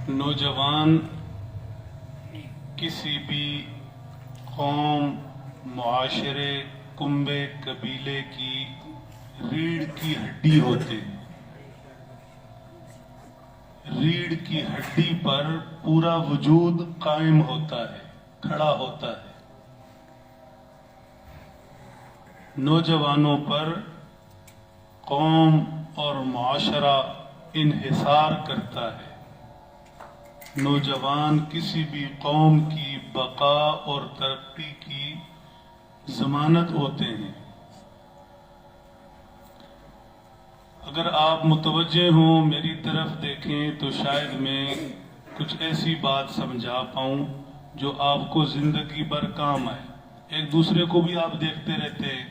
نوجوان کسی بھی قوم، معاشرے، کنبے، قبیلے کی ریڑھ کی ہڈی ہوتے ہیں۔ ریڑھ کی ہڈی پر پورا وجود قائم ہوتا ہے، کھڑا ہوتا ہے۔ نوجوانوں پر قوم اور معاشرہ انحصار کرتا ہے۔ نوجوان کسی بھی قوم کی بقا اور ترقی کی ضمانت ہوتے ہیں۔ اگر آپ متوجہ ہوں، میری طرف دیکھیں تو شاید میں کچھ ایسی بات سمجھا پاؤں جو آپ کو زندگی بھر کام آئے۔ ایک دوسرے کو بھی آپ دیکھتے رہتے ہیں،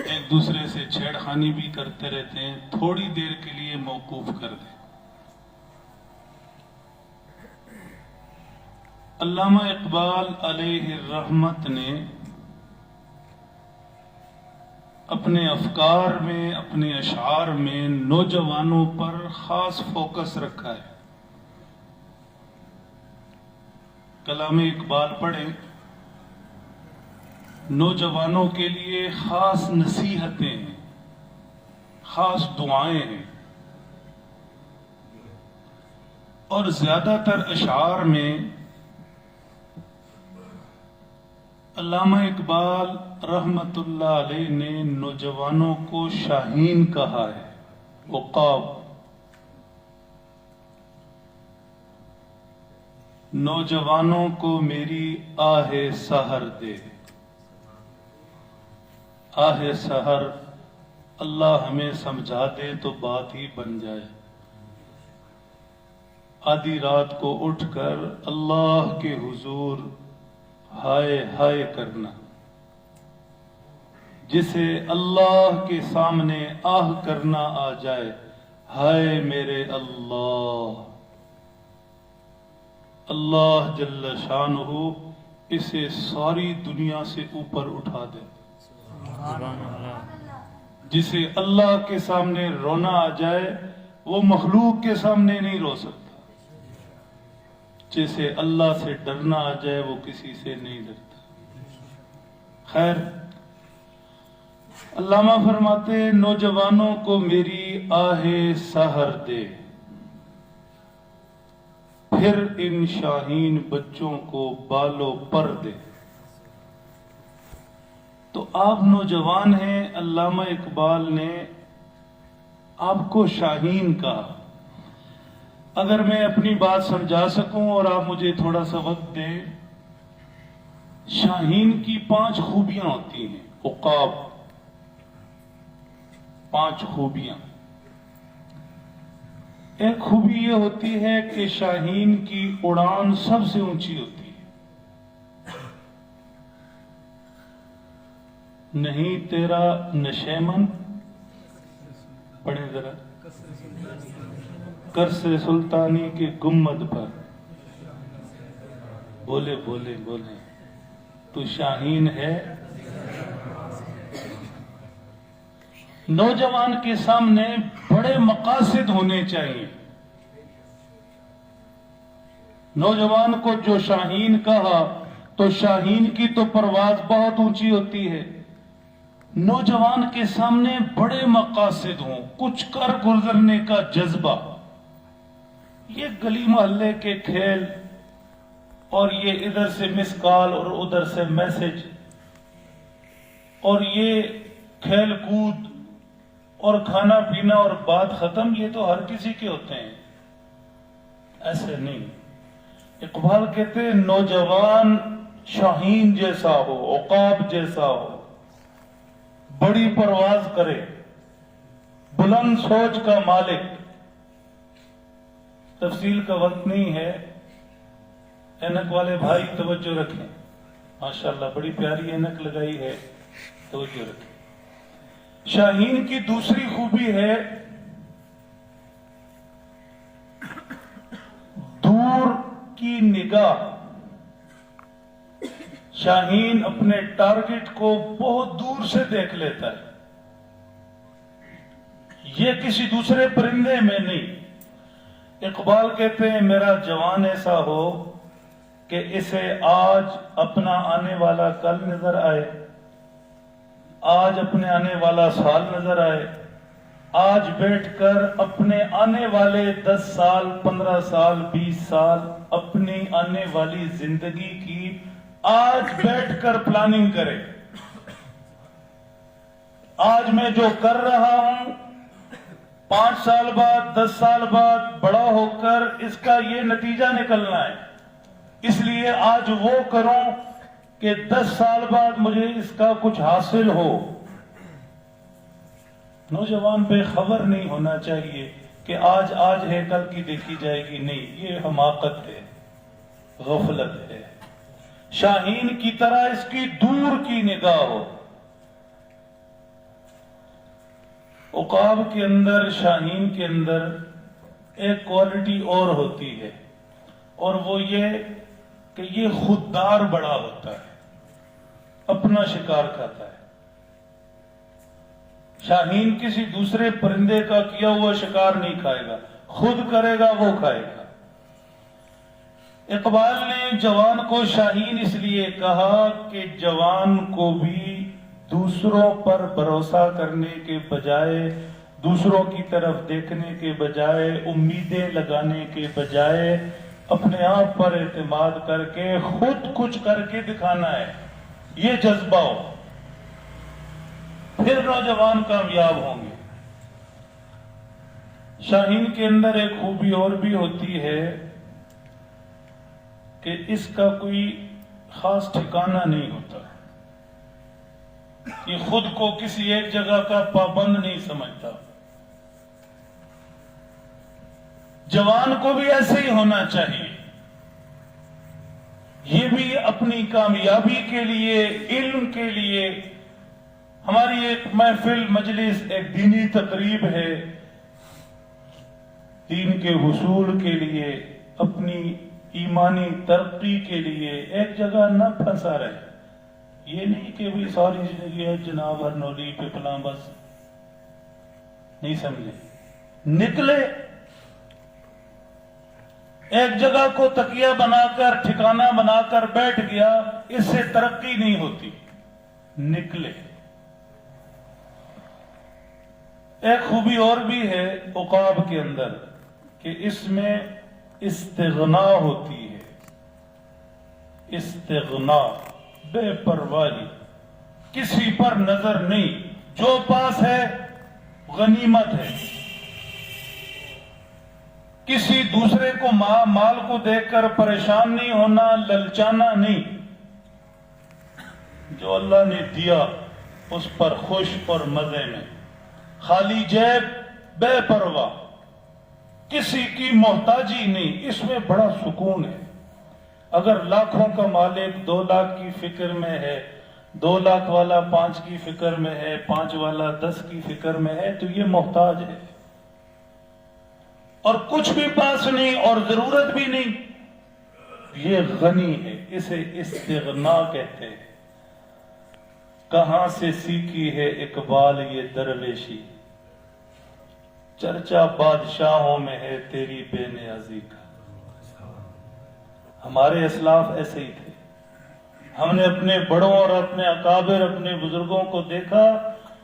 ایک دوسرے سے چھیڑ خانی بھی کرتے رہتے ہیں، تھوڑی دیر کے لیے موقوف کر دیں۔ علامہ اقبال علیہ الرحمت نے اپنے افکار میں، اپنے اشعار میں نوجوانوں پر خاص فوکس رکھا ہے۔ کلام اقبال پڑھیں، نوجوانوں کے لیے خاص نصیحتیں ہیں، خاص دعائیں ہیں، اور زیادہ تر اشعار میں علامہ اقبال رحمت اللہ علیہ نے نوجوانوں کو شاہین کہا ہے، عقاب۔ نوجوانوں کو میری آہ سحر دے، آہ سحر اللہ ہمیں سمجھا دے تو بات ہی بن جائے۔ آدھی رات کو اٹھ کر اللہ کے حضور ہائے ہائے کرنا، جسے اللہ کے سامنے آہ کرنا آ جائے، ہائے میرے اللہ، اللہ جل شانہ اسے ساری دنیا سے اوپر اٹھا دے۔ جسے اللہ کے سامنے رونا آ جائے، وہ مخلوق کے سامنے نہیں رو سکتا۔ جسے اللہ سے ڈرنا آ جائے، وہ کسی سے نہیں ڈرتا۔ خیر، علامہ فرماتے نوجوانوں کو میری آہ سحر دے، پھر ان شاہین بچوں کو بالو پر دے۔ تو آپ نوجوان ہیں، علامہ اقبال نے آپ کو شاہین کہا۔ اگر میں اپنی بات سمجھا سکوں اور آپ مجھے تھوڑا سا وقت دیں، شاہین کی 5 خوبیاں ہوتی ہیں، عقاب، 5 خوبیاں۔ ایک خوبی یہ ہوتی ہے کہ شاہین کی اڑان سب سے اونچی ہوتی ہے۔ نہیں تیرا نشیمن، پڑھیں ذرا، کرس سلطانی کے گنبد پر، بولے بولے بولے تو شاہین ہے۔ نوجوان کے سامنے بڑے مقاصد ہونے چاہیے۔ نوجوان کو جو شاہین کہا تو شاہین کی تو پرواز بہت اونچی ہوتی ہے۔ نوجوان کے سامنے بڑے مقاصد ہوں، کچھ کر گزرنے کا جذبہ۔ یہ گلی محلے کے کھیل اور یہ ادھر سے مس کال اور ادھر سے میسج اور یہ کھیل کود اور کھانا پینا اور بات ختم، یہ تو ہر کسی کے ہوتے ہیں، ایسے نہیں۔ اقبال کہتے ہیں نوجوان شاہین جیسا ہو، عقاب جیسا ہو، بڑی پرواز کرے، بلند سوچ کا مالک۔ تفصیل کا وقت نہیں ہے، اینک والے بھائی توجہ رکھیں، ماشاءاللہ بڑی پیاری اینک لگائی ہے، توجہ رکھیں۔ شاہین کی دوسری خوبی ہے دور کی نگاہ۔ شاہین اپنے ٹارگٹ کو بہت دور سے دیکھ لیتا ہے، یہ کسی دوسرے پرندے میں نہیں۔ اقبال کہتے ہیں میرا جوان ایسا ہو کہ اسے آج اپنا آنے والا کل نظر آئے، آج اپنے آنے والا سال نظر آئے، آج بیٹھ کر اپنے آنے والے 10 سال 15 سال 20 سال اپنی آنے والی زندگی کی آج بیٹھ کر پلاننگ کرے۔ آج میں جو کر رہا ہوں 5 سال بعد 10 سال بعد بڑا ہو کر اس کا یہ نتیجہ نکلنا ہے، اس لیے آج وہ کروں کہ 10 سال بعد مجھے اس کا کچھ حاصل ہو۔ نوجوان بے خبر نہیں ہونا چاہیے کہ آج ہے کل کی دیکھی جائے گی، نہیں، یہ حماقت ہے، غفلت ہے۔ شاہین کی طرح اس کی دور کی نگاہ ہو۔ عقاب کے اندر، شاہین کے اندر ایک کوالٹی اور ہوتی ہے، اور وہ یہ کہ یہ خوددار بڑا ہوتا ہے، اپنا شکار کھاتا ہے۔ شاہین کسی دوسرے پرندے کا کیا ہوا شکار نہیں کھائے گا، خود کرے گا وہ کھائے گا۔ اقبال نے جوان کو شاہین اس لیے کہا کہ جوان کو بھی دوسروں پر بھروسہ کرنے کے بجائے، دوسروں کی طرف دیکھنے کے بجائے، امیدیں لگانے کے بجائے اپنے آپ پر اعتماد کر کے خود کچھ کر کے دکھانا ہے، یہ جذبہ ہو، پھر نوجوان کامیاب ہوں گے۔ شاہین کے اندر ایک خوبی اور بھی ہوتی ہے کہ اس کا کوئی خاص ٹھکانہ نہیں ہوتا، یہ خود کو کسی ایک جگہ کا پابند نہیں سمجھتا۔ جوان کو بھی ایسے ہی ہونا چاہیے، یہ بھی اپنی کامیابی کے لیے، علم کے لیے، ہماری ایک محفل مجلس ایک دینی تقریب ہے، دین کے حصول کے لیے، اپنی ایمانی ترقی کے لیے ایک جگہ نہ پھنسا رہے۔ یہ نہیں کہ بھی ساری زندگی ہے جناب ہرنولی پہ پلاں، بس نہیں سمجھے، نکلے ایک جگہ کو تکیہ بنا کر ٹھکانہ بنا کر بیٹھ گیا، اس سے ترقی نہیں ہوتی، نکلے۔ ایک خوبی اور بھی ہے عقاب کے اندر کہ اس میں استغنا ہوتی ہے، استغنا، بے پرواہی، کسی پر نظر نہیں، جو پاس ہے غنیمت ہے، کسی دوسرے کو مال کو دیکھ کر پریشان نہیں ہونا، للچانا نہیں، جو اللہ نے دیا اس پر خوش اور مزے میں، خالی جیب، بے پرواہ، کسی کی محتاجی نہیں، اس میں بڑا سکون ہے۔ اگر لاکھوں کا مالک 2 لاکھ کی فکر میں ہے، 2 لاکھ والا 5 کی فکر میں ہے، 5 والا 10 کی فکر میں ہے، تو یہ محتاج ہے، اور کچھ بھی پاس نہیں اور ضرورت بھی نہیں، یہ غنی ہے، اسے استغنا کہتے ہیں۔ کہاں سے سیکھی ہے اقبال یہ درویشی، چرچا بادشاہوں میں ہے تیری بے نیازی کا۔ ہمارے اسلاف ایسے ہی تھے، ہم نے اپنے بڑوں اور اپنے اکابر، اپنے بزرگوں کو دیکھا،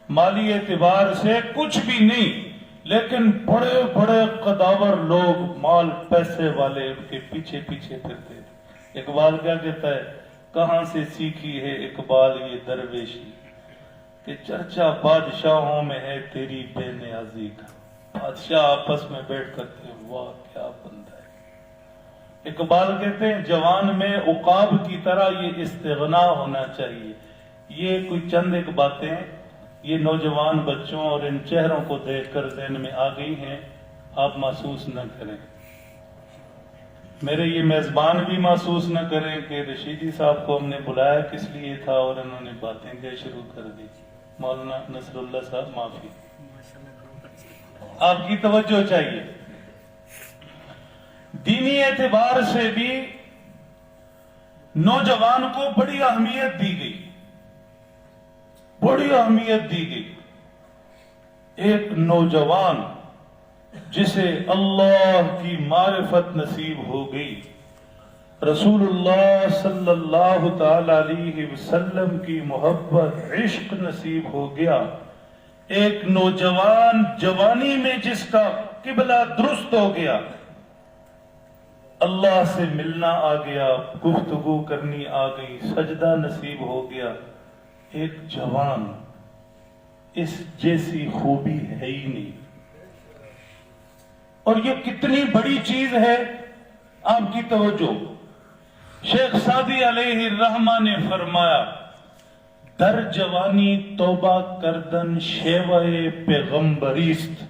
مالی اعتبار سے کچھ بھی نہیں، لیکن بڑے بڑے قداور لوگ، مال پیسے والے، ان کے پیچھے پیچھے پھرتے تھے۔ اقبال کیا کہتا ہے؟ کہاں سے سیکھی ہے اقبال یہ درویشی کہ چرچا بادشاہوں میں ہے تیری بے نیازی کا۔ بادشاہ آپس میں بیٹھ کرتے ہیں، واہ کیا بندہ ہے۔ اقبال کہتے ہیں جوان میں عقاب کی طرح یہ استغنا ہونا چاہیے۔ یہ کوئی چند ایک باتیں یہ نوجوان بچوں اور ان چہروں کو دیکھ کر ذہن میں آ گئی ہیں، آپ محسوس نہ کریں، میرے یہ میزبان بھی محسوس نہ کریں کہ رشیدی صاحب کو ہم نے بلایا کس لیے تھا اور انہوں نے باتیں کیا شروع کر دی۔ مولانا نصر اللہ صاحب معافی، آپ کی توجہ چاہیے۔ دینی اعتبار سے بھی نوجوان کو بڑی اہمیت دی گئی، بڑی اہمیت دی گئی۔ ایک نوجوان جسے اللہ کی معرفت نصیب ہو گئی، رسول اللہ صلی اللہ تعالی علیہ وسلم کی محبت عشق نصیب ہو گیا، ایک نوجوان جوانی میں جس کا قبلہ درست ہو گیا، اللہ سے ملنا آ گیا، گفتگو کرنی آ گئی، سجدہ نصیب ہو گیا، ایک جوان، اس جیسی خوبی ہے ہی نہیں۔ اور یہ کتنی بڑی چیز ہے، آپ کی توجہ، شیخ سعدی علیہ الرحمہ نے فرمایا، در جوانی توبہ کردن شیوہ پیغمبریست۔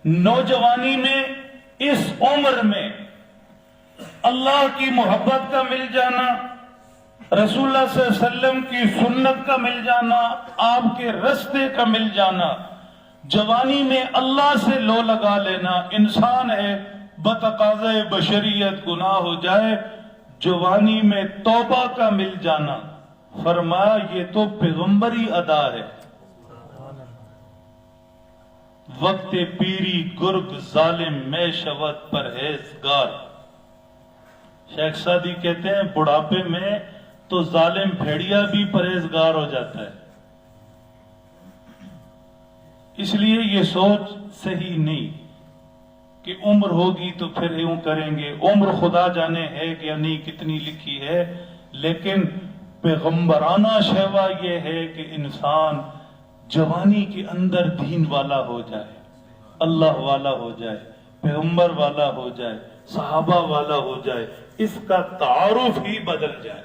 نوجوانی میں، اس عمر میں اللہ کی محبت کا مل جانا، رسول اللہ صلی اللہ علیہ وسلم کی سنت کا مل جانا، آپ کے رستے کا مل جانا، جوانی میں اللہ سے لو لگا لینا، انسان ہے بتقاضۂ بشریت گناہ ہو جائے، جوانی میں توبہ کا مل جانا، فرمایا یہ تو پیغمبری ادا ہے۔ وقت پیری گرگ ظالم میں شود پرہیزگار۔ شیخ سعدی کہتے ہیں بڑھاپے میں تو ظالم بھیڑیا بھی پرہیزگار ہو جاتا ہے۔ اس لیے یہ سوچ صحیح نہیں کہ عمر ہوگی تو پھر یوں کریں گے، عمر خدا جانے ہے کہ یا نہیں کتنی لکھی ہے، لیکن پیغمبرانہ شیوا یہ ہے کہ انسان جوانی کے اندر دین والا ہو جائے، اللہ والا ہو جائے، پیغمبر والا ہو جائے، صحابہ والا ہو جائے، اس کا تعارف ہی بدل جائے۔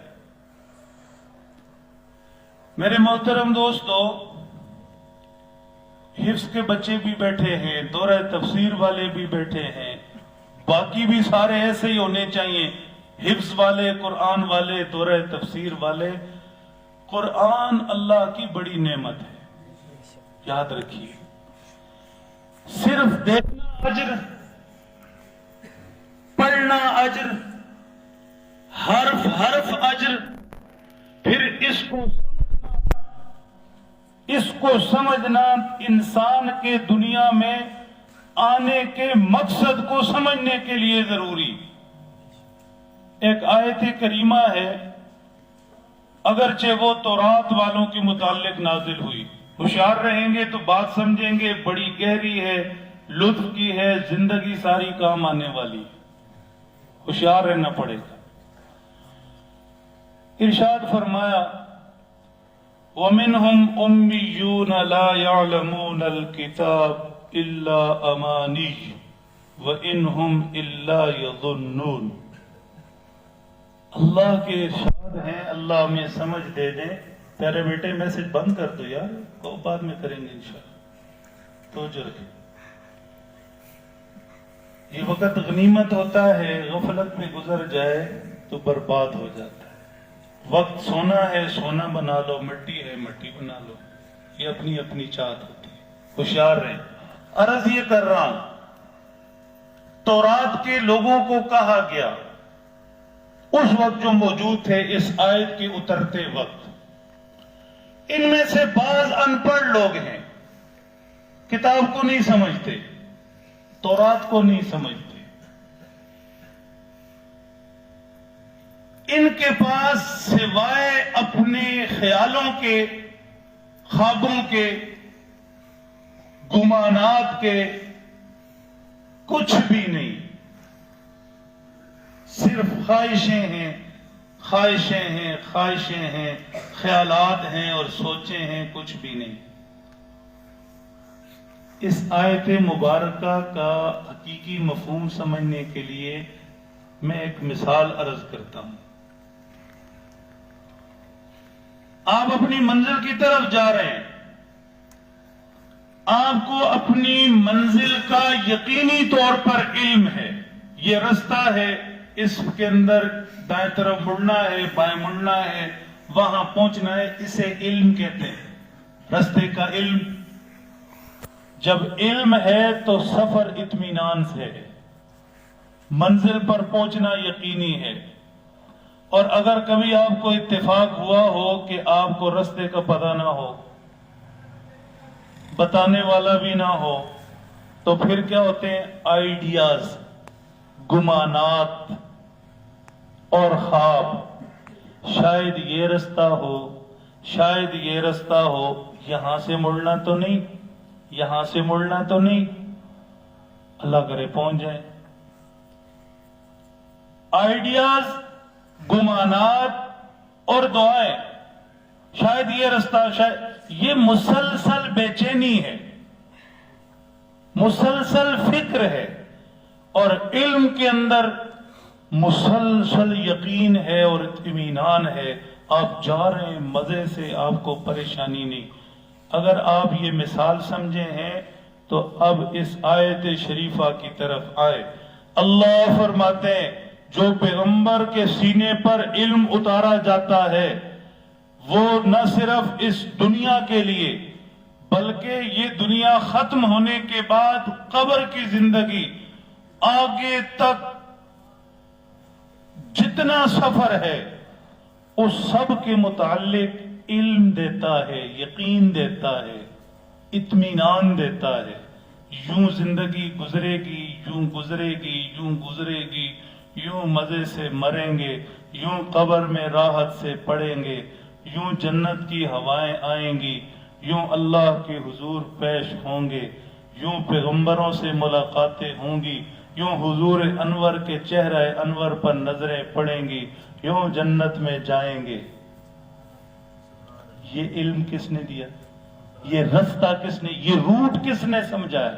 میرے محترم دوستو، حفظ کے بچے بھی بیٹھے ہیں، دورہ تفسیر والے بھی بیٹھے ہیں، باقی بھی سارے ایسے ہی ہونے چاہیے، حفظ والے، قرآن والے، دورہ تفسیر والے۔ قرآن اللہ کی بڑی نعمت ہے، یاد رکھیے، صرف دیکھنا اجر، پڑھنا اجر، حرف حرف اجر، پھر اس کو سمجھنا انسان کے دنیا میں آنے کے مقصد کو سمجھنے کے لیے ضروری۔ ایک آیت کریمہ ہے، اگرچہ وہ تورات والوں کے متعلق نازل ہوئی، ہوشیار رہیں گے تو بات سمجھیں گے، بڑی گہری ہے، لطف کی ہے، زندگی ساری کام آنے والی، ہوشیار رہنا پڑے گا۔ ارشاد فرمایا، وَمِنْهُمْ أُمِّيُّونَ لَا يَعْلَمُونَ الْكِتَابَ إِلَّا أَمَانِيَّ وَإِنْهُمْ إِلَّا يَظُنُّونَ۔ اللہ کے ارشاد ہیں، اللہ ہمیں سمجھ دے دیں۔ پیارے بیٹے میسج بند کر دو یار، وہ بعد میں کریں گے انشاءاللہ، توجہ رکھیں۔ یہ وقت غنیمت ہوتا ہے، غفلت میں گزر جائے تو برباد ہو جاتا ہے۔ وقت سونا ہے، سونا بنا لو، مٹی ہے، مٹی بنا لو، یہ اپنی اپنی چاہت ہوتی ہے، ہوشیار رہیں۔ عرض یہ کر رہا ہوں، تورات کے لوگوں کو کہا گیا اس وقت جو موجود تھے اس آیت کے اترتے وقت، ان میں سے بعض ان پڑھ لوگ ہیں، کتاب کو نہیں سمجھتے، تورات کو نہیں سمجھتے، ان کے پاس سوائے اپنے خیالوں کے، خوابوں کے، گمانات کے کچھ بھی نہیں، صرف خواہشیں ہیں، خواہشیں ہیں، خواہشیں ہیں، خیالات ہیں اور سوچیں ہیں، کچھ بھی نہیں۔ اس آیت مبارکہ کا حقیقی مفہوم سمجھنے کے لیے میں ایک مثال عرض کرتا ہوں۔ آپ اپنی منزل کی طرف جا رہے ہیں، آپ کو اپنی منزل کا یقینی طور پر علم ہے، یہ رستہ ہے، اس کے اندر دائیں طرف مڑنا ہے، بائیں مڑنا ہے، وہاں پہنچنا ہے، اسے علم کہتے ہیں، رستے کا علم۔ جب علم ہے تو سفر اطمینان سے ہے، منزل پر پہنچنا یقینی ہے۔ اور اگر کبھی آپ کو اتفاق ہوا ہو کہ آپ کو رستے کا پتہ نہ ہو، بتانے والا بھی نہ ہو تو پھر کیا ہوتے ہیں؟ آئیڈیاز، گمانات اور خواب. شاید یہ رستہ ہو، شاید یہ رستہ ہو، یہاں سے مڑنا تو نہیں، یہاں سے مڑنا تو نہیں، اللہ کرے پہنچ جائے. آئیڈیاز، گمانات اور دعائیں، شاید یہ رستہ، شاید یہ مسلسل بے چینی ہے، مسلسل فکر ہے، اور علم کے اندر مسلسل یقین ہے اور اطمینان ہے. آپ جا رہے ہیں مزے سے، آپ کو پریشانی نہیں. اگر آپ یہ مثال سمجھے ہیں تو اب اس آیت شریفہ کی طرف آئے. اللہ فرماتے ہیں جو پیغمبر کے سینے پر علم اتارا جاتا ہے وہ نہ صرف اس دنیا کے لیے بلکہ یہ دنیا ختم ہونے کے بعد قبر کی زندگی آگے تک جتنا سفر ہے اس سب کے متعلق علم دیتا ہے، یقین دیتا ہے، اطمینان دیتا ہے. یوں زندگی گزرے گی، یوں گزرے گی، یوں گزرے گی، یوں مزے سے مریں گے، یوں قبر میں راحت سے پڑیں گے، یوں جنت کی ہوائیں آئیں گی، یوں اللہ کے حضور پیش ہوں گے، یوں پیغمبروں سے ملاقاتیں ہوں گی، یوں حضور انور کے چہرہ انور پر نظریں پڑیں گی، یوں جنت میں جائیں گے. یہ علم کس نے دیا؟ یہ رستہ کس نے، یہ روٹ کس نے سمجھایا؟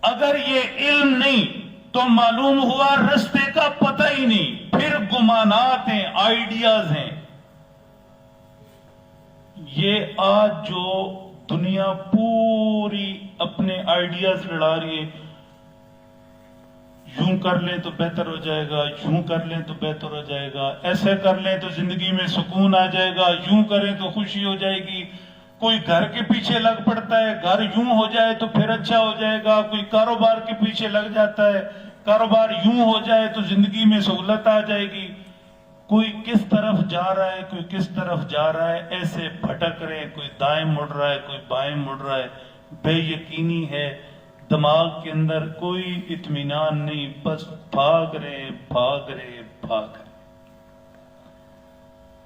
اگر یہ علم نہیں تو معلوم ہوا رستے کا پتہ ہی نہیں، پھر گمانات ہیں، آئیڈیاز ہیں. یہ آج جو دنیا پوری اپنے آئیڈیاز لڑا رہی ہے، یوں کر لیں تو بہتر ہو جائے گا، یوں کر لیں تو بہتر ہو جائے گا، ایسے کر لیں تو زندگی میں سکون آ جائے گا، یوں کریں تو خوشی ہو جائے گی. کوئی گھر کے پیچھے لگ پڑتا ہے، گھر یوں ہو جائے تو پھر اچھا ہو جائے گا. کوئی کاروبار کے پیچھے لگ جاتا ہے، کاروبار یوں ہو جائے تو زندگی میں سہولت آ جائے گی. کوئی کس طرف جا رہا ہے، کوئی کس طرف جا رہا ہے، ایسے بھٹک رہے ہیں. کوئی دائیں مڑ رہا ہے، کوئی بائیں مڑ رہا ہے. بے یقینی ہے، دماغ کے اندر کوئی اطمینان نہیں، بس بھاگ رہے بھاگ رہے بھاگ رہے.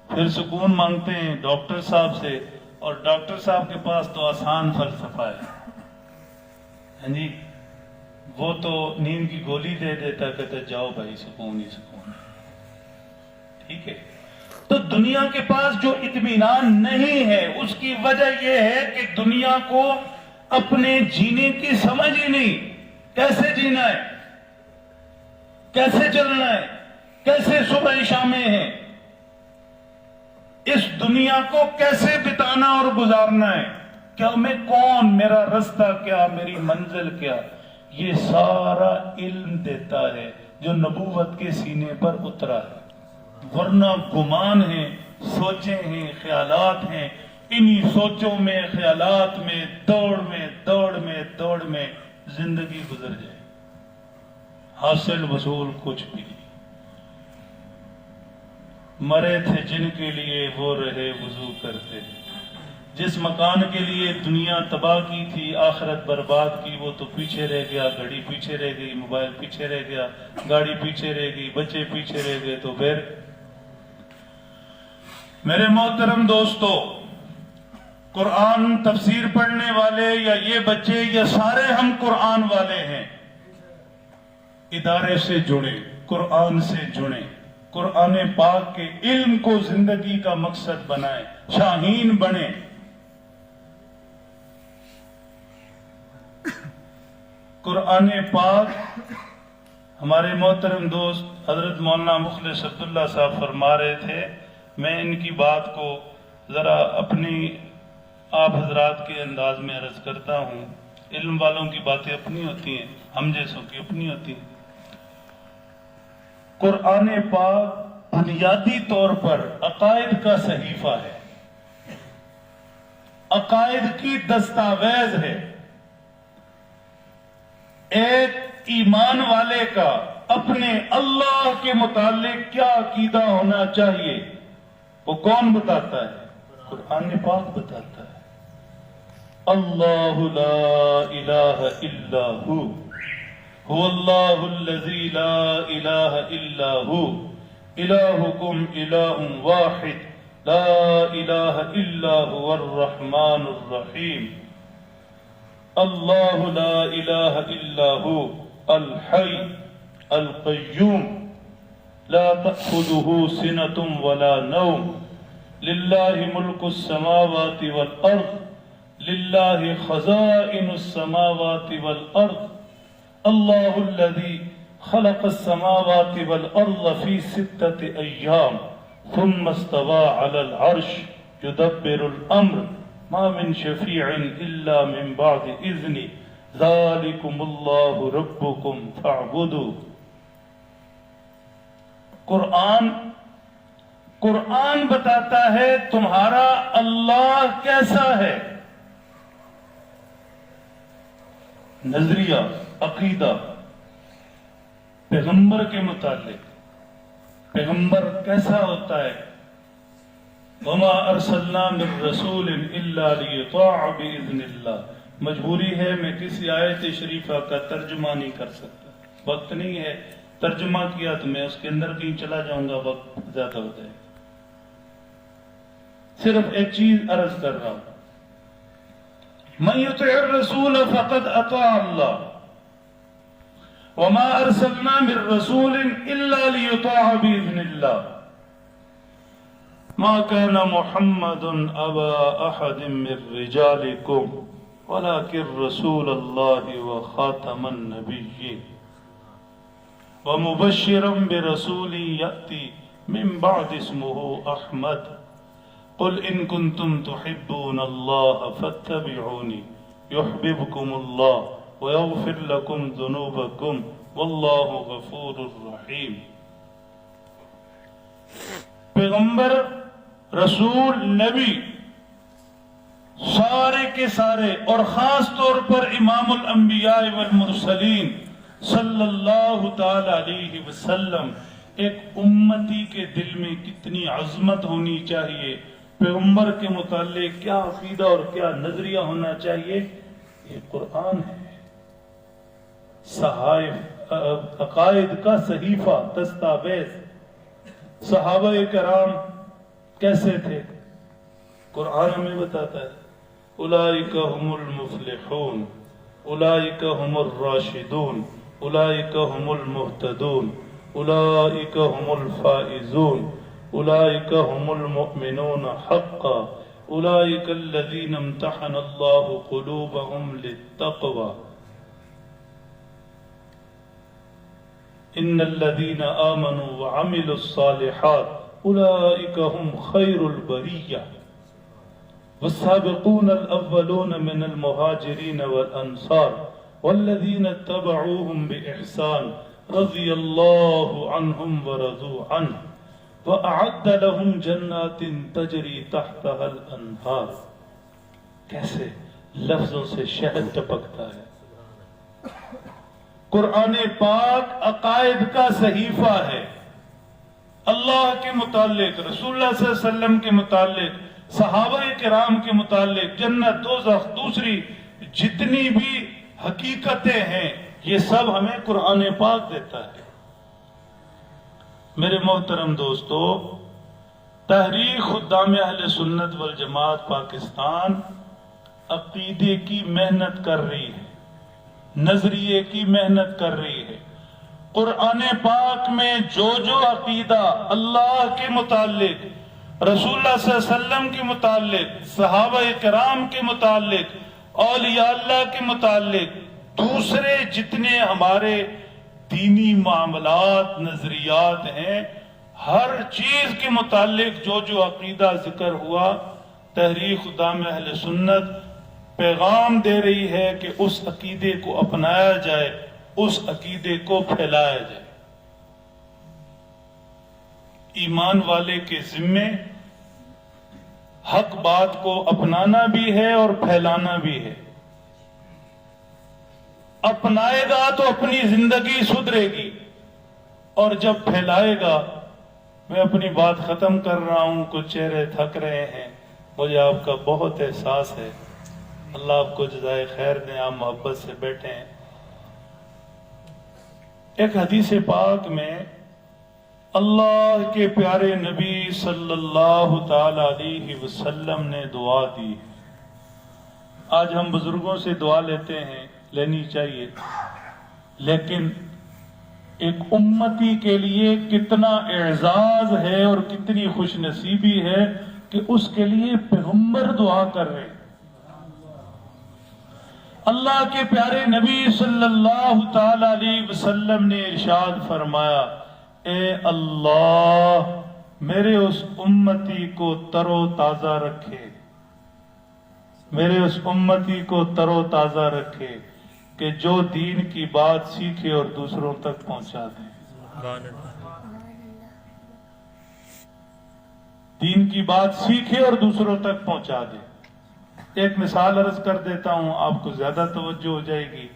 پھر سکون مانگتے ہیں ڈاکٹر صاحب سے، اور ڈاکٹر صاحب کے پاس تو آسان فلسفہ ہے. ہاں جی، وہ تو نیند کی گولی دے دیتا، کہتا جاؤ بھائی سکون ہی سکون. ٹھیک ہے، تو دنیا کے پاس جو اطمینان نہیں ہے اس کی وجہ یہ ہے کہ دنیا کو اپنے جینے کی سمجھ ہی نہیں. کیسے جینا ہے، کیسے چلنا ہے، کیسے صبح شامیں ہیں، اس دنیا کو کیسے بتانا اور گزارنا ہے، کیا میں کون، میرا رستہ کیا، میری منزل کیا. یہ سارا علم دیتا ہے جو نبوت کے سینے پر اترا ہے. ورنہ گمان ہیں، سوچیں ہیں، خیالات ہیں. انہی سوچوں میں، خیالات میں، دوڑ میں دوڑ میں دوڑ میں زندگی گزر جائے، حاصل وصول کچھ بھی نہیں. مرے تھے جن کے لیے وہ رہے وضو کرتے. جس مکان کے لیے دنیا تباہ کی تھی، آخرت برباد کی، وہ تو پیچھے رہ گیا. گھڑی پیچھے رہ گئی، موبائل پیچھے رہ گیا، گاڑی پیچھے رہ گئی، بچے پیچھے رہ گئے. تو پھر میرے محترم دوستو، قرآن تفسیر پڑھنے والے یا یہ بچے یا سارے ہم قرآن والے ہیں. ادارے سے جڑے، قرآن سے جڑیں، قرآن پاک کے علم کو زندگی کا مقصد بنائیں، شاہین بنیں. قرآن پاک، ہمارے محترم دوست حضرت مولانا مخلص عبداللہ صاحب فرما رہے تھے، میں ان کی بات کو ذرا اپنی آپ حضرات کے انداز میں عرض کرتا ہوں. علم والوں کی باتیں اپنی ہوتی ہیں، ہم جیسوں کی اپنی ہوتی ہیں. قرآن پاک بنیادی طور پر عقائد کا صحیفہ ہے، عقائد کی دستاویز ہے. ایک ایمان والے کا اپنے اللہ کے متعلق کیا عقیدہ ہونا چاہیے، وہ کون بتاتا ہے؟ قرآن پاک بتاتا ہے. اللہ لا الہ الا ہو اللہ الذی لا الہ الا ہو الہکم الہ واحد لا الہ الا هو الرحمن الرحیم اللہ لا الہ الا ہو الحی القیوم لا تأخذه سنة ولا نوم للہ ملک السماوات والارض للہ خزائن السماوات والارض اللہ الذی خلق السماوات والارض فی 6 ایام ثم استوى على العرش يدبر الامر ما من شفیع الا من بعد اذن ذالکم اللہ ربکم فاعبدوا. قرآن بتاتا ہے تمہارا اللہ کیسا ہے. نظریہ عقیدہ پیغمبر کے متعلق، پیغمبر کیسا ہوتا ہے. وما ارسلنا من رسول الا لیطاع باذن اللہ. مجبوری ہے میں کسی آیت شریفہ کا ترجمہ نہیں کر سکتا، وقت نہیں ہے. ترجمہ کیا تو میں اس کے اندر کہیں چلا جاؤں گا، وقت زیادہ ہو جائے. صرف ایک چیز عرض کر رہا ہوں، من یطع الرسول فقد اطاع اللہ وما ارسلنا من رسول الا لیطاع باذن اللہ ما كان محمد ابا احد من رجالکم ولكن رسول اللہ وخاتم النبیین ومبشرا برسول یأتی من بعد اسمه احمد قل ان کنتم تحبون اللہ فاتبعونی یحببکم اللہ ویغفر لکم ذنوبکم واللہ غفور الرحیم. پیغمبر، رسول، نبی سارے کے سارے، اور خاص طور پر امام الانبیاء والمرسلین صلی اللہ تعالی علیہ وسلم. ایک امتی کے دل میں کتنی عظمت ہونی چاہیے، پیغمبر کے متعلق کیا عقیدہ اور کیا نظریہ ہونا چاہیے. یہ قرآن ہے، صحائف، عقائد کا صحیفہ، دستاویز. صحابہ کرام کیسے تھے قرآن ہمیں بتاتا ہے. اولئک هم المفلحون اولئک هم الراشدون اولئک هم المهتدون اولئک هم الفائزون اولئک هم المؤمنون حقا اولئک الذین امتحن اللہ قلوبهم للتقوى ان الذین آمنوا وعملوا الصالحات اولئک هم خیر البریہ والسابقون الاولون من المہاجرین والانصار والذین اتبعوهم بإحسان رضی اللہ عنہم ورضوا عنہ وأعد لهم جنات تجری تحتها الانہار. کیسے لفظوں سے شہد ٹپکتا ہے. قرآن پاک عقائد کا صحیفہ ہے، اللہ کے متعلق، رسول اللہ صلی اللہ علیہ وسلم کے متعلق، صحابہ کرام کے متعلق، جنت، دوزخ، دوسری جتنی بھی حقیقتیں ہیں، یہ سب ہمیں قرآن پاک دیتا ہے. میرے محترم دوستو، تحریک خدام اہل سنت والجماعت پاکستان عقیدے کی محنت کر رہی ہے، نظریے کی محنت کر رہی ہے. قرآن پاک میں جو عقیدہ اللہ کے متعلق، رسول اللہ صلی اللہ علیہ وسلم کے متعلق، صحابہ کرام کے متعلق، اولیاء اللہ کے متعلق، دوسرے جتنے ہمارے دینی معاملات، نظریات ہیں، ہر چیز کے متعلق جو عقیدہ ذکر ہوا، تحریک خدام اہل سنت پیغام دے رہی ہے کہ اس عقیدے کو اپنایا جائے، اس عقیدے کو پھیلایا جائے. ایمان والے کے ذمے حق بات کو اپنانا بھی ہے اور پھیلانا بھی ہے. اپنائے گا تو اپنی زندگی سدھرے گی، اور جب پھیلائے گا. میں اپنی بات ختم کر رہا ہوں، کچھ چہرے تھک رہے ہیں، مجھے آپ کا بہت احساس ہے. اللہ آپ کو جزائے خیر دیں. آپ محبت سے بیٹھے ہیں. ایک حدیث پاک میں اللہ کے پیارے نبی صلی اللہ تعالی علیہ وسلم نے دعا دی. آج ہم بزرگوں سے دعا لیتے ہیں, لینی چاہیے, لیکن ایک امتی کے لیے کتنا اعزاز ہے اور کتنی خوش نصیبی ہے کہ اس کے لیے پیغمبر دعا کر رہے ہیں. اللہ کے پیارے نبی صلی اللہ تعالی علیہ وسلم نے ارشاد فرمایا, اے اللہ میرے اس امتی کو تر و تازہ رکھے, میرے اس امتی کو تر و تازہ رکھے کہ جو دین کی بات سیکھے اور دوسروں تک پہنچا دے. دین کی بات سیکھے اور دوسروں تک پہنچا دے. ایک مثال عرض کر دیتا ہوں, آپ کو زیادہ توجہ ہو جائے گی.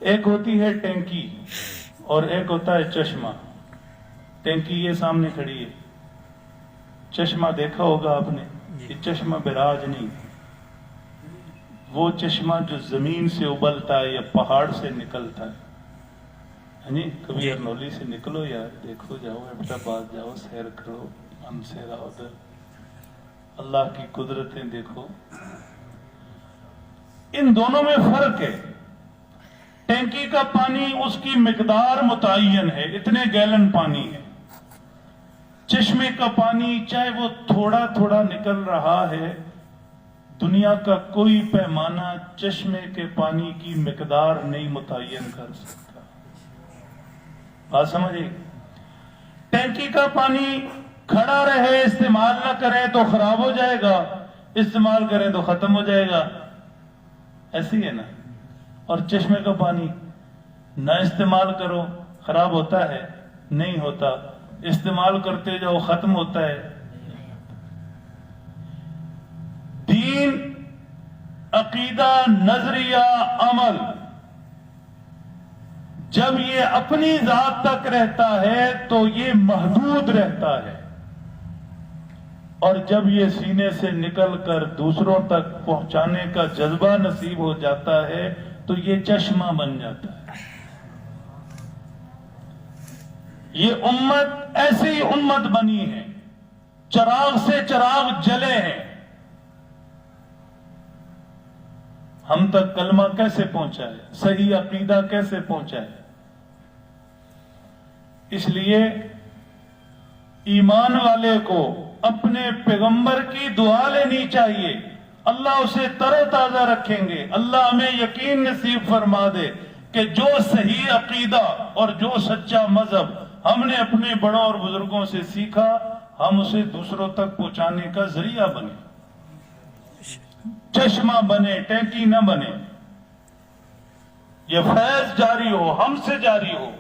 ایک ہوتی ہے ٹینکی اور ایک ہوتا ہے چشمہ. ٹینکی یہ سامنے کھڑی ہے, چشمہ دیکھا ہوگا آپ نے, یہ چشمہ براج نہیں, وہ چشمہ جو زمین سے ابلتا ہے یا پہاڑ سے نکلتا ہے. کبھی ارنولی سے نکلو یار, دیکھو جاؤ, احمد آباد جاؤ, سیر کرو, ہم سے رہو ادھر, اللہ کی قدرتیں دیکھو. ان دونوں میں فرق ہے. ٹینکی کا پانی اس کی مقدار متعین ہے, اتنے گیلن پانی ہے. چشمے کا پانی چاہے وہ تھوڑا تھوڑا نکل رہا ہے, دنیا کا کوئی پیمانہ چشمے کے پانی کی مقدار نہیں متعین کر سکتا. بات سمجھے؟ ٹینکی کا پانی کھڑا رہے, استعمال نہ کریں تو خراب ہو جائے گا, استعمال کریں تو ختم ہو جائے گا. ایسی ہے نا. اور چشمے کا پانی نہ استعمال کرو, خراب ہوتا ہے؟ نہیں ہوتا. استعمال کرتے جاؤ, ختم ہوتا ہے. دین, عقیدہ, نظریہ, عمل جب یہ اپنی ذات تک رہتا ہے تو یہ محدود رہتا ہے, اور جب یہ سینے سے نکل کر دوسروں تک پہنچانے کا جذبہ نصیب ہو جاتا ہے تو یہ چشمہ بن جاتا ہے. یہ امت ایسی امت بنی ہے, چراغ سے چراغ جلے ہیں. ہم تک کلمہ کیسے پہنچا ہے, صحیح عقیدہ کیسے پہنچا ہے. اس لیے ایمان والے کو اپنے پیغمبر کی دعا لینی چاہیے. اللہ اسے تر و تازہ رکھیں گے. اللہ ہمیں یقین نصیب فرما دے کہ جو صحیح عقیدہ اور جو سچا مذہب ہم نے اپنے بڑوں اور بزرگوں سے سیکھا, ہم اسے دوسروں تک پہنچانے کا ذریعہ بنے, چشمہ بنے, ٹینکی نہ بنے. یہ فیض جاری ہو, ہم سے جاری ہو.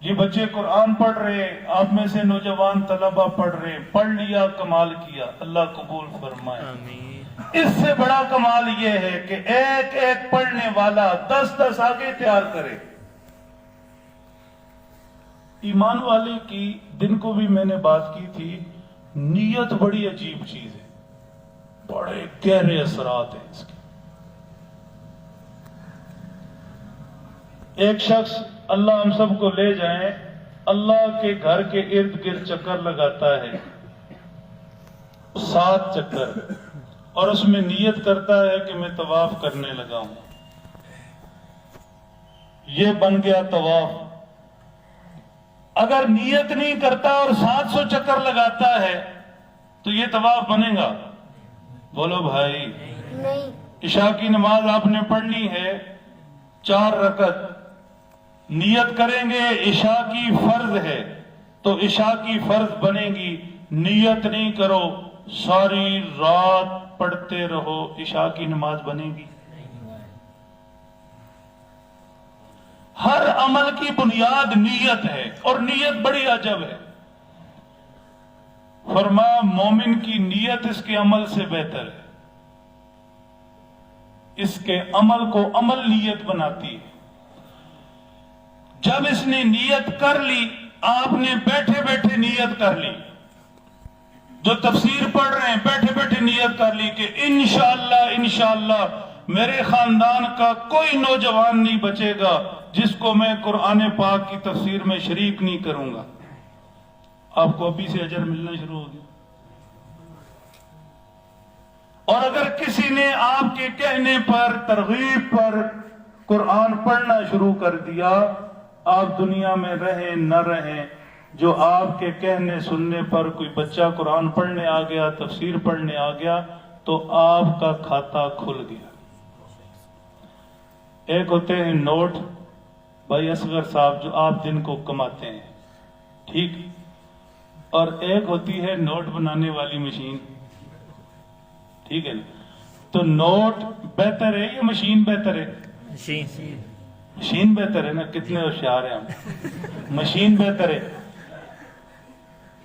یہ بچے قرآن پڑھ رہے, آپ میں سے نوجوان طلبہ پڑھ رہے, پڑھ لیا, کمال کیا, اللہ قبول فرمائے. اس سے بڑا کمال یہ ہے کہ ایک ایک پڑھنے والا 10 آگے تیار کرے. ایمان والے کی دن کو بھی میں نے بات کی تھی, نیت بڑی عجیب چیز ہے, بڑے گہرے اثرات ہیں اس کے. ایک شخص, اللہ ہم سب کو لے جائیں, اللہ کے گھر کے ارد گرد چکر لگاتا ہے, 7 چکر, اور اس میں نیت کرتا ہے کہ میں طواف کرنے لگا ہوں. یہ بن گیا طواف. اگر نیت نہیں کرتا اور 700 چکر لگاتا ہے تو یہ طواف بنے گا؟ بولو بھائی. نہیں. عشاء کی نماز آپ نے پڑھنی ہے 4 رکعت, نیت کریں گے عشاء کی فرض ہے تو عشاء کی فرض بنے گی. نیت نہیں کرو, ساری رات پڑھتے رہو, عشاء کی نماز بنے گی؟ ہر عمل کی بنیاد نیت ہے, اور نیت بڑی عجب ہے. فرمایا مومن کی نیت اس کے عمل سے بہتر ہے. اس کے عمل کو عمل نیت بناتی ہے. جب اس نے نیت کر لی, آپ نے بیٹھے بیٹھے نیت کر لی, جو تفسیر پڑھ رہے ہیں بیٹھے بیٹھے نیت کر لی کہ انشاءاللہ میرے خاندان کا کوئی نوجوان نہیں بچے گا جس کو میں قرآن پاک کی تفسیر میں شریک نہیں کروں گا. آپ کو ابھی سے اجر ملنا شروع ہو گیا. اور اگر کسی نے آپ کے کہنے پر ترغیب پر قرآن پڑھنا شروع کر دیا، آپ دنیا میں رہیں نہ رہیں، جو آپ کے کہنے سننے پر کوئی بچہ قرآن پڑھنے آ گیا، تفسیر پڑھنے آ گیا، تو آپ کا کھاتہ کھل گیا. ایک ہوتے ہیں نوٹ بھائی اصغر صاحب جو آپ دن کو کماتے ہیں، ٹھیک، اور ایک ہوتی ہے نوٹ بنانے والی مشین، ٹھیک ہے نا. تو نوٹ بہتر ہے یا مشین بہتر ہے؟ مشین بہتر ہے نا. کتنے ہوشیار ہیں ہم. مشین بہتر ہے.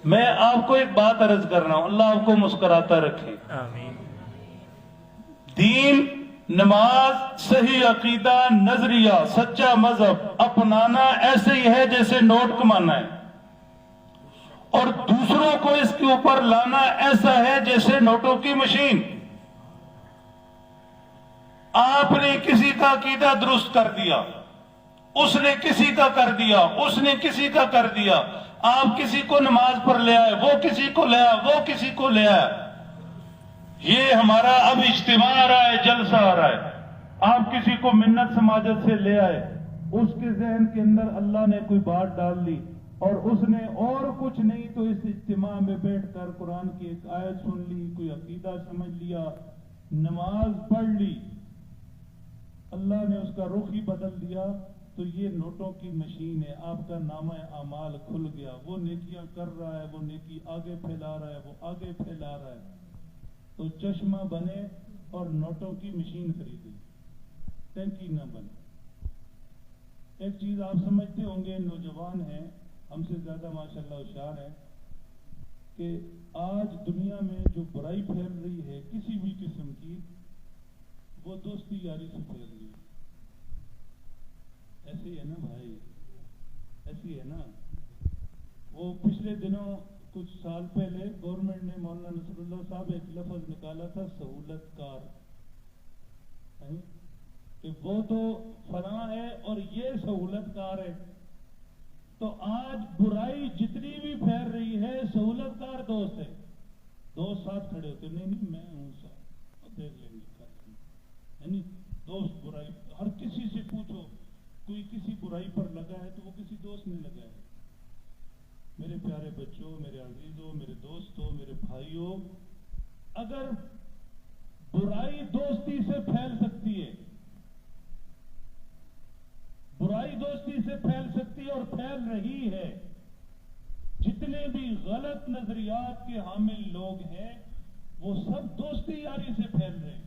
میں آپ کو ایک بات عرض کر رہا ہوں، اللہ آپ کو مسکراتا رکھے. دین، نماز، صحیح عقیدہ، نظریہ، سچا مذہب اپنانا ایسے ہی ہے جیسے نوٹ کمانا ہے، اور دوسروں کو اس کے اوپر لانا ایسا ہے جیسے نوٹوں کی مشین. آپ نے کسی کا عقیدہ درست کر دیا، اس نے کسی کا کر دیا، اس نے کسی کا کر دیا. آپ کسی کو نماز پر لے آئے، وہ کسی کو لے آئے، وہ کسی کو لے آئے. یہ ہمارا اب اجتماع آ رہا ہے، جلسہ آ رہا ہے. آپ کسی کو منت سماجت سے لے آئے، اس کے ذہن کے اندر اللہ نے کوئی بات ڈال دی، اور اس نے اور کچھ نہیں تو اس اجتماع میں بیٹھ کر قرآن کی ایک آیت سن لی، کوئی عقیدہ سمجھ لیا، نماز پڑھ لی، اللہ نے اس کا رخ ہی بدل دیا. تو یہ نوٹوں کی مشین ہے. آپ کا نامہ اعمال کھل گیا، وہ نیکیاں کر رہا ہے، وہ نیکی آگے پھیلا رہا ہے، وہ آگے پھیلا رہا ہے. تو چشمہ بنے اور نوٹوں کی مشین خریدے، ٹینکی نہ بنے. ایک چیز آپ سمجھتے ہوں گے، نوجوان ہیں ہم سے زیادہ ماشاءاللہ ہوشیار ہیں، کہ آج دنیا میں جو برائی پھیل رہی ہے کسی بھی قسم کی، وہ دوستی یاری سے پھیل رہی ہے. ایسی ہے نا بھائی، ایسی ہے نا. وہ پچھلے دنوں کچھ سال پہلے گورنمنٹ نے مولانا نصر اللہ صاحب ایک لفظ نکالا تھا، سہولت کار، کہ وہ تو فلاں ہے اور یہ سہولت کار ہے. تو آج برائی جتنی بھی پھیل رہی ہے، سہولت کار دوست ہے. دوست ساتھ کھڑے ہوتے، نہیں میں ہوں ساتھ، دیکھ لیں گے، یعنی دوست برائی. ہر کسی سے پوچھو، کوئی کسی برائی پر لگا ہے تو وہ کسی دوست نے لگا ہے. میرے پیارے بچوں، میرے عزیزوں، میرے دوستوں، میرے بھائیوں، اگر برائی دوستی سے پھیل سکتی ہے، برائی دوستی سے پھیل سکتی ہے اور پھیل رہی ہے. جتنے بھی غلط نظریات کے حامل لوگ ہیں وہ سب دوستی یاری سے پھیل رہے ہیں.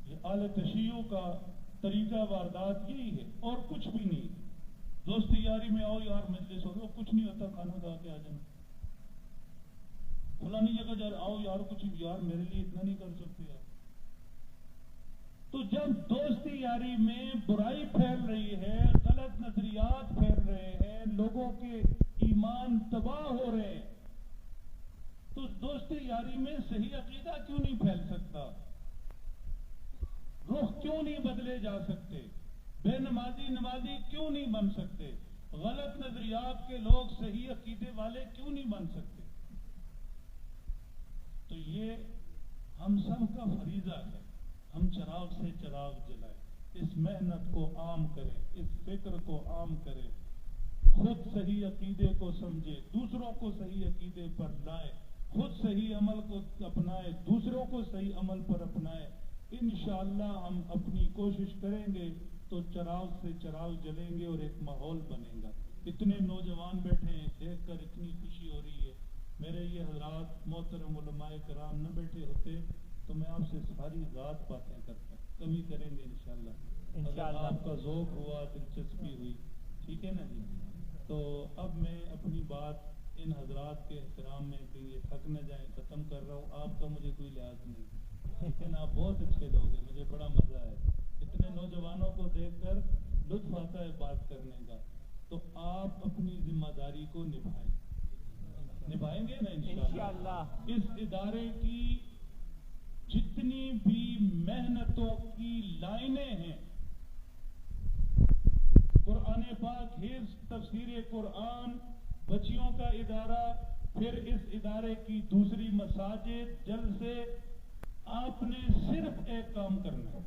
یہ اعلی تشیع کا طریقہ واردات یہی ہے اور کچھ بھی نہیں. دوستی یاری میں آؤ یار مجلس ہو، کچھ نہیں ہوتا، کھانا کھا کے آ جانا. فلانی جگہ جا آؤ یار، کچھ یار میرے لیے اتنا نہیں کر سکتے یار. تو جب دوستی یاری میں برائی پھیل رہی ہے، غلط نظریات پھیل رہے ہیں، لوگوں کے ایمان تباہ ہو رہے ہیں، تو دوستی یاری میں صحیح عقیدہ کیوں نہیں پھیل سکتا؟ رخ کیوں نہیں بدلے جا سکتے؟ بے نمازی نمازی کیوں نہیں بن سکتے؟ غلط نظریات کے لوگ صحیح عقیدے والے کیوں نہیں بن سکتے؟ تو یہ ہم سب کا فریضہ ہے. ہم چراغ سے چراغ جلائیں، اس محنت کو عام کریں، اس فکر کو عام کریں، خود صحیح عقیدے کو سمجھے، دوسروں کو صحیح عقیدے پر لائیں، خود صحیح عمل کو اپنائیں، دوسروں کو صحیح عمل پر اپنائیں. انشاءاللہ ہم اپنی کوشش کریں گے تو چراغ سے چراغ جلیں گے اور ایک ماحول بنے گا. اتنے نوجوان بیٹھے ہیں، دیکھ کر اتنی خوشی ہو رہی ہے. میرے یہ حضرات محترم علماء کرام نہ بیٹھے ہوتے تو میں آپ سے ساری رات باتیں کرتا. کبھی کریں گے انشاءاللہ، اگر آپ کا ذوق ہوا، دلچسپی ہوئی، ٹھیک ہے نا جی. تو اب میں اپنی بات ان حضرات کے احترام میں کہ یہ تھک نہ جائیں ختم کر رہا ہوں. آپ کا مجھے کوئی لحاظ نہیں، لیکن آپ بہت اچھے لوگ ہیں، مجھے بڑا مزہ ہے. اتنے نوجوانوں کو دیکھ کر لطف آتا ہے بات کرنے کا. تو آپ اپنی ذمہ داری کو نبھائیں. نبھائیں گے نا انشاءاللہ. اس ادارے کی جتنی بھی محنتوں کی لائنیں ہیں، قرآن پاک، حفظ، تفسیر قرآن، بچیوں کا ادارہ، پھر اس ادارے کی دوسری مساجد، جلسے، آپ نے صرف ایک کام کرنا ہے،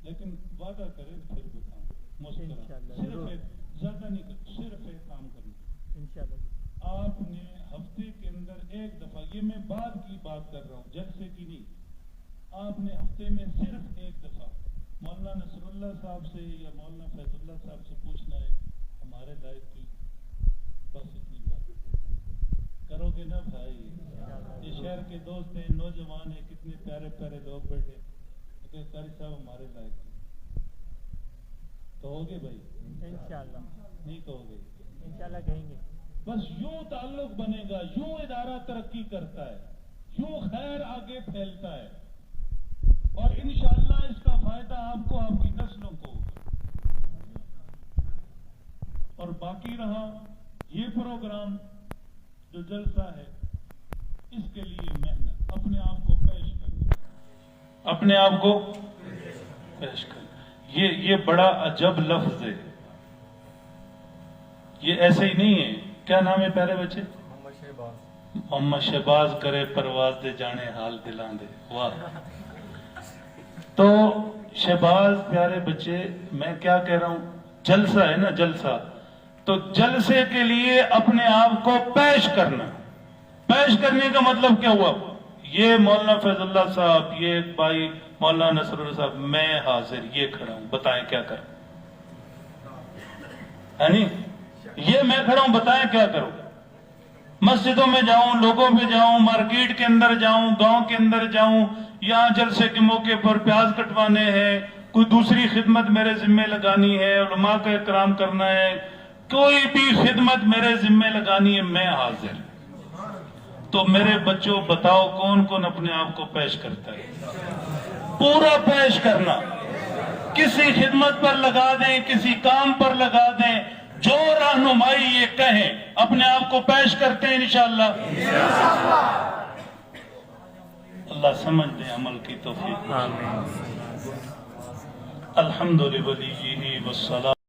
لیکن وعدہ کریں پھر بتاؤں، مسکرا، صرف ایک، زیادہ نہیں کر، صرف ایک کام کرنا انشاءاللہ. آپ نے ہفتے کے اندر ایک دفعہ، یہ میں بعد کی بات کر رہا ہوں، جلسے کی نہیں، آپ نے ہفتے میں صرف ایک دفعہ مولانا نصر اللہ صاحب سے یا مولانا فیض اللہ صاحب سے پوچھنا ہے ہمارے لائق کی، بس اتنی بات کرو گے نا بھائی. یہ شہر کے دوست ہیں، نوجوان ہیں، کتنے پیارے پیارے لوگ بیٹھے، کہ قاری صاحب ہمارے لائق کی، کہو گے بھائی؟ انشاءاللہ. نہیں کہو گے؟ انشاءاللہ کہیں گے. بس یوں تعلق بنے گا، یوں ادارہ ترقی کرتا ہے، یوں خیر آگے پھیلتا ہے، اور انشاءاللہ اس کا فائدہ آپ کو، آپ کی نسلوں کو ہوگا. اور باقی رہا یہ پروگرام جو جلسہ ہے، اس کے لیے محنت، اپنے آپ کو پیش کرنا، اپنے آپ کو پیش کرنا. یہ بڑا عجب لفظ ہے، یہ ایسے ہی نہیں ہے. کیا نام ہے پیارے بچے؟ محمد شہباز کرے پرواز دے جانے حال دلان دے. واہ. تو شہباز پیارے بچے، میں کیا کہہ رہا ہوں، جلسہ ہے نا، جلسہ، تو جلسے کے لیے اپنے آپ کو پیش کرنا. پیش کرنے کا مطلب کیا ہوا؟ یہ مولانا فیض اللہ صاحب، یہ بھائی مولانا نصر اللہ صاحب، میں حاضر، یہ کھڑا ہوں، بتائیں کیا کروں؟ یعنی یہ میں کھڑا ہوں، بتائیں کیا کروں؟ مسجدوں میں جاؤں، لوگوں پہ جاؤں، مارکیٹ کے اندر جاؤں، گاؤں کے اندر جاؤں، یہاں جلسے کے موقع پر پیاز کٹوانے ہیں، کوئی دوسری خدمت میرے ذمہ لگانی ہے، علماء کا اکرام کرنا ہے، کوئی بھی خدمت میرے ذمہ لگانی ہے، میں حاضر. تو میرے بچوں بتاؤ کون کون اپنے آپ کو پیش کرتا ہے؟ پورا پیش کرنا. کسی خدمت پر لگا دیں، کسی کام پر لگا دیں، جو رہنمائی یہ کہیں، اپنے آپ کو پیش کرتے ہیں انشاءاللہ. اللہ سمجھ دیں، عمل کی توفیق. الحمد للہ والصلاة